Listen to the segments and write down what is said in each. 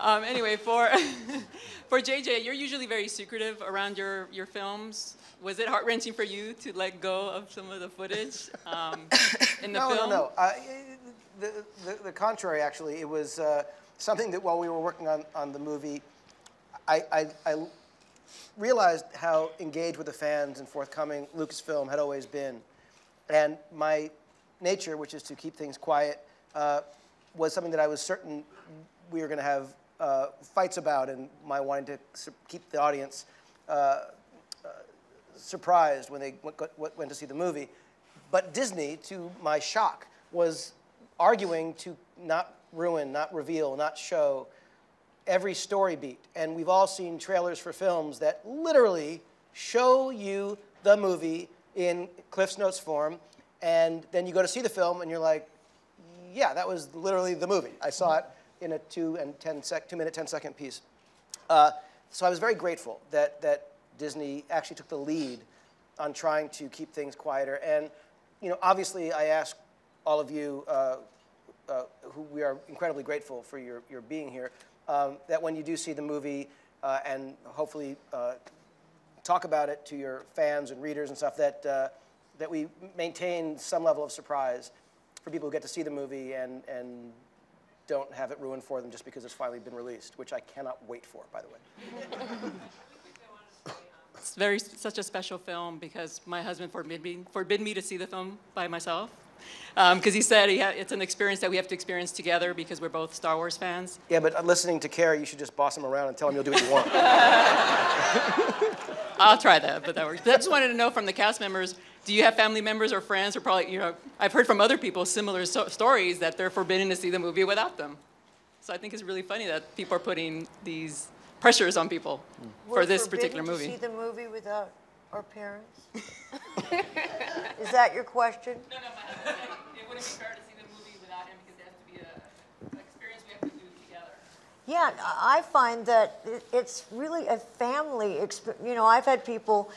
Anyway, for for JJ, you're usually very secretive around your films. Was it heart-wrenching for you to let go of some of the footage in the film? No. The contrary, actually. It was something that while we were working on the movie, I realized how engaged with the fans and forthcoming Lucasfilm had always been. And my nature, which is to keep things quiet, was something that I was certain we were going to have fights about, and my wanting to keep the audience surprised when they went to see the movie. But Disney, to my shock, was arguing to not ruin, not reveal, not show every story beat. And we've all seen trailers for films that literally show you the movie in Cliff's Notes form, and then you go to see the film and you're like, yeah, that was literally the movie. I saw it in a 2-minute, 10-second piece. So I was very grateful that Disney actually took the lead on trying to keep things quieter. And obviously I ask all of you, who we are incredibly grateful for your being here, that when you do see the movie and hopefully talk about it to your fans and readers and stuff, that we maintain some level of surprise for people who get to see the movie and don't have it ruined for them just because it's finally been released, which I cannot wait for, by the way. It's such a special film because my husband forbid me to see the film by myself. Because he said it's an experience that we have to experience together because we're both Star Wars fans. Yeah, but listening to Carrie, you should just boss him around and tell him you'll do what you want. I'll try that, but that works. But I just wanted to know from the cast members, do you have family members or friends or probably, I've heard from other people similar stories that they're forbidden to see the movie without them. So I think it's really funny that people are putting these pressures on people for this particular movie. To see the movie without our parents? Is that your question? No, my husband said it wouldn't be fair to see the movie without him because it has to be an experience we have to do together. Yeah, I find that it's really a family experience. I've had people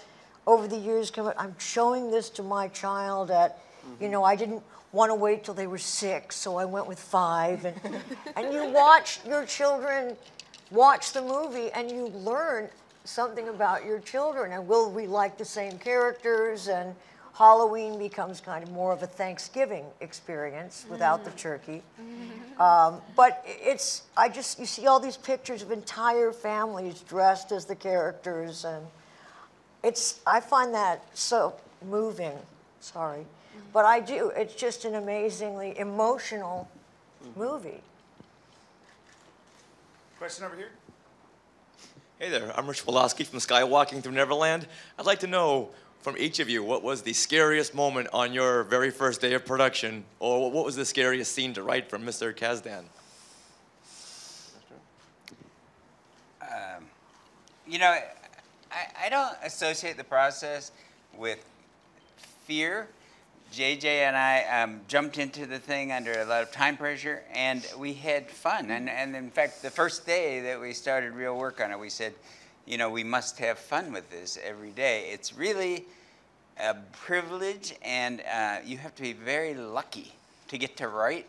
over the years come up, I'm showing this to my child at, I didn't want to wait till they were 6, so I went with 5. And you watch your children watch the movie and you learn something about your children, and will we like the same characters, and Halloween becomes kind of more of a Thanksgiving experience without the turkey. But you see all these pictures of entire families dressed as the characters, and I find that so moving, sorry. But I do, it's just an amazingly emotional movie. Question over here. Hey there, I'm Rich Woloski from Skywalking Through Neverland. I'd like to know from each of you what was the scariest moment on your very first day of production, or what was the scariest scene to write from Mr. Kasdan? I don't associate the process with fear. JJ and I jumped into the thing under a lot of time pressure, and we had fun. And in fact, the first day that we started real work on it, we said, we must have fun with this every day. It's really a privilege, and you have to be very lucky to get to write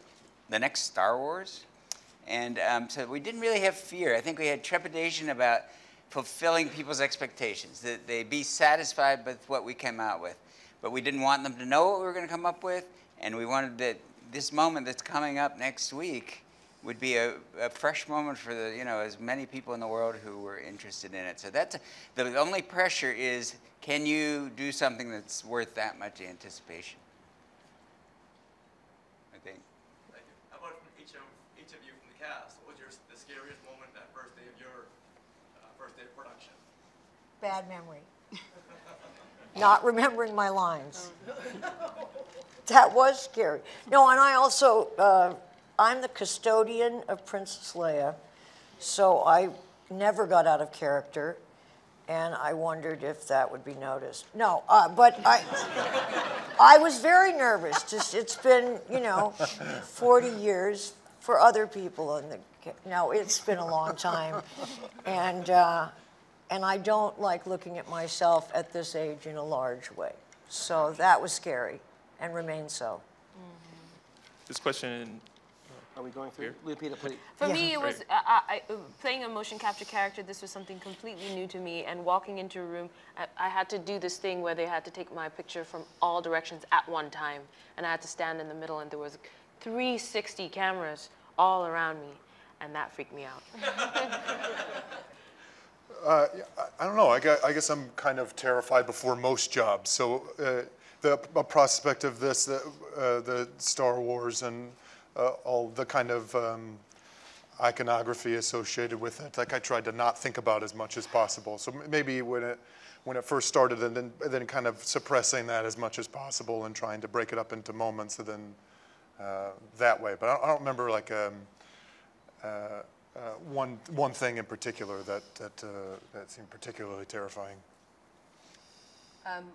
the next Star Wars. And so we didn't really have fear. I think we had trepidation about fulfilling people's expectations, that they be satisfied with what we came out with. But we didn't want them to know what we were going to come up with, and we wanted that this moment that's coming up next week would be a fresh moment for as many people in the world who were interested in it. So the only pressure is, can you do something that's worth that much anticipation? I think. Thank you. How about from each of you from the cast? What was the scariest moment that first day of your first day of production? Bad memory. Not remembering my lines. That was scary. No, and I also, I'm the custodian of Princess Leia, so I never got out of character, and I wondered if that would be noticed. No, but I was very nervous. It's been, 40 years for other people. No, it's been a long time. And I don't like looking at myself at this age in a large way. So that was scary and remains so. This question, Are we going through? Lupita, please. For Yeah. me, it was playing a motion capture character. This was something completely new to me. And walking into a room, I had to do this thing where they had to take my picture from all directions at one time, and I had to stand in the middle, and there was 360 cameras all around me, and that freaked me out. I don't know. I guess I'm kind of terrified before most jobs. So the prospect of this, the Star Wars and all the kind of iconography associated with it, like I tried to not think about as much as possible. So maybe when it first started, and then kind of suppressing that as much as possible and trying to break it up into moments, and then that way. But I don't remember like one thing in particular that seemed particularly terrifying.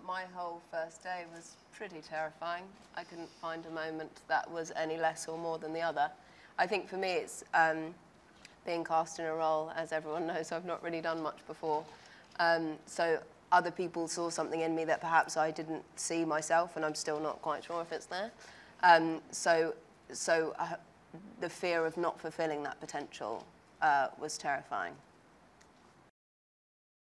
My whole first day was pretty terrifying. I couldn't find a moment that was any less or more than the other. I think for me it's being cast in a role, as everyone knows, I've not really done much before. So other people saw something in me that perhaps I didn't see myself, and I'm still not quite sure if it's there. So the fear of not fulfilling that potential was terrifying.